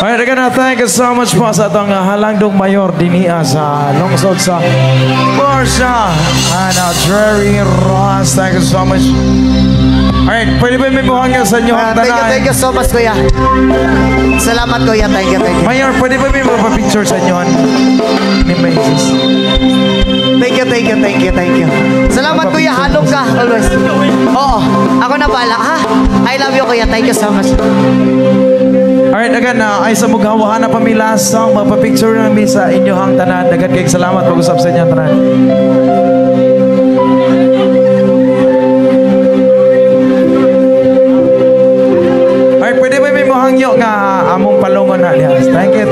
Alright, again, thank you so much po sa itong halangdong mayor diniya sa lungsod sa Borsa. And Jerry Ross, thank you so much. Alright, pwede ba may buhangin sa inyo ang tanan? Thank you so much, kuya. Salamat, kuya. Thank you. Mayor, pwede ba may mapapicture sa inyo ni Macy's? Thank you. Salamat, kuya. Halong ka. Always. Oo. Ako na bala, ha? I love you, kuya. Thank you so much. Alright, again, ay sa mughawahan na pamilasang mapapicture namin sa inyo ang tanan. Dagat kayong salamat pag-usap sa inyo ang tanan. Alright, pwede ba may muhangyo nga among palungon na lihas? Thank you.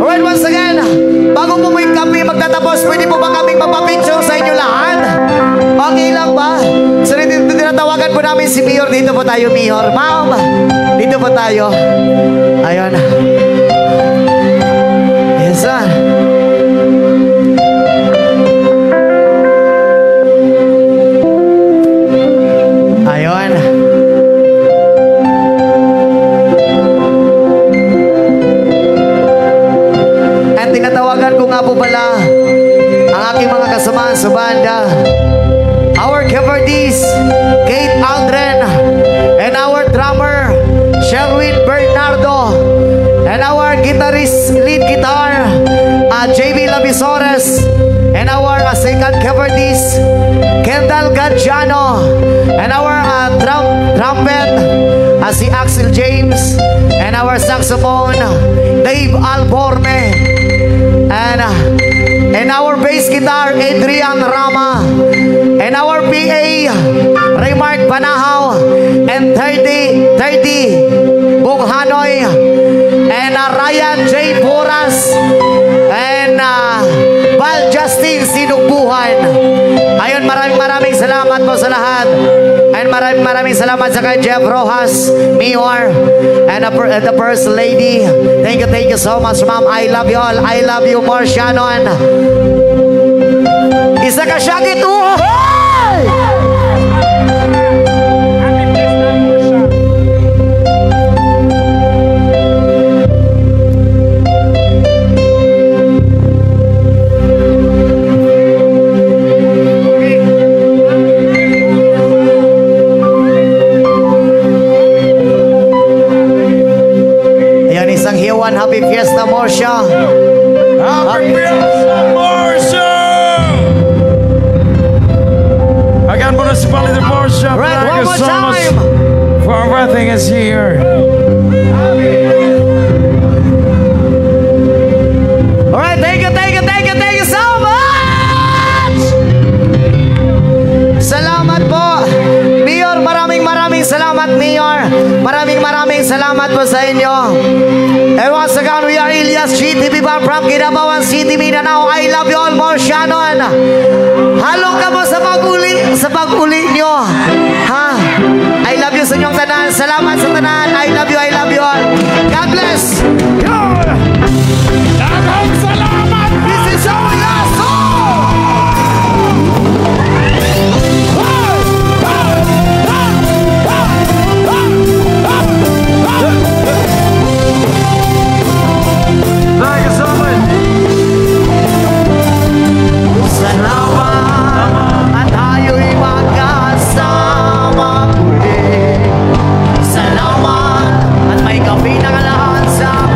Alright, once again, bago po may kami magtatapos, pwede po ba kaming mapapicture sa inyo lahat? Okay lang ba? So, tinatawagan po namin si Mayor. Dito po tayo, Mayor. Ma'am, dito po tayo. Ayun. Yes, sir. Ayun. At tinatawagan ko nga po pala ang aking mga kasama sa banda. Our keyboardist, Kate Aldrin, and our drummer, Sherwin Bernardo, and our guitarist, lead guitar, JB Labisores, and our second keyboardist, Kendall Gadjano, and our trumpet, si Axel James, and our saxophone, Dave Alborme, and our bass guitar, Adrian Rama, and our PA, Raymark Banahaw, and 30 Bong Hanoy, and Ryan J. Boras, and Val Justin Sinugbuhan. Ayun, maraming salamat po sa lahat. And maraming salamat sa kay Jeff Rojas, Mayor, and the First Lady. Thank you so much, ma'am. I love you all. I love you more, Shannon. Isa ka siya gitu. Happy Fiesta, Morsha. Happy Fiesta, Morsha. Again, Municipality of Morsha. Right, Thank one you more so much time for everything is here. All right, thank you so much. Salamat po, Mayor. Maraming salamat, Mayor. Maraming salamat po sa inyo. And once again, we are Ilyas GTV from Kinabawan City, Mindanao. I love you all more, Shannon. Halong ka mo sa pag-uli nyo. Ha? I love you sa inyong tanan. Salamat sa tanan. I love you all. God bless. Daghang salamat. This is our last song. Thank you so much. Salamat at tayo'y magkasama muli. Salamat at may kape na kalahan sa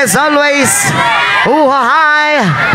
as always, uhahay!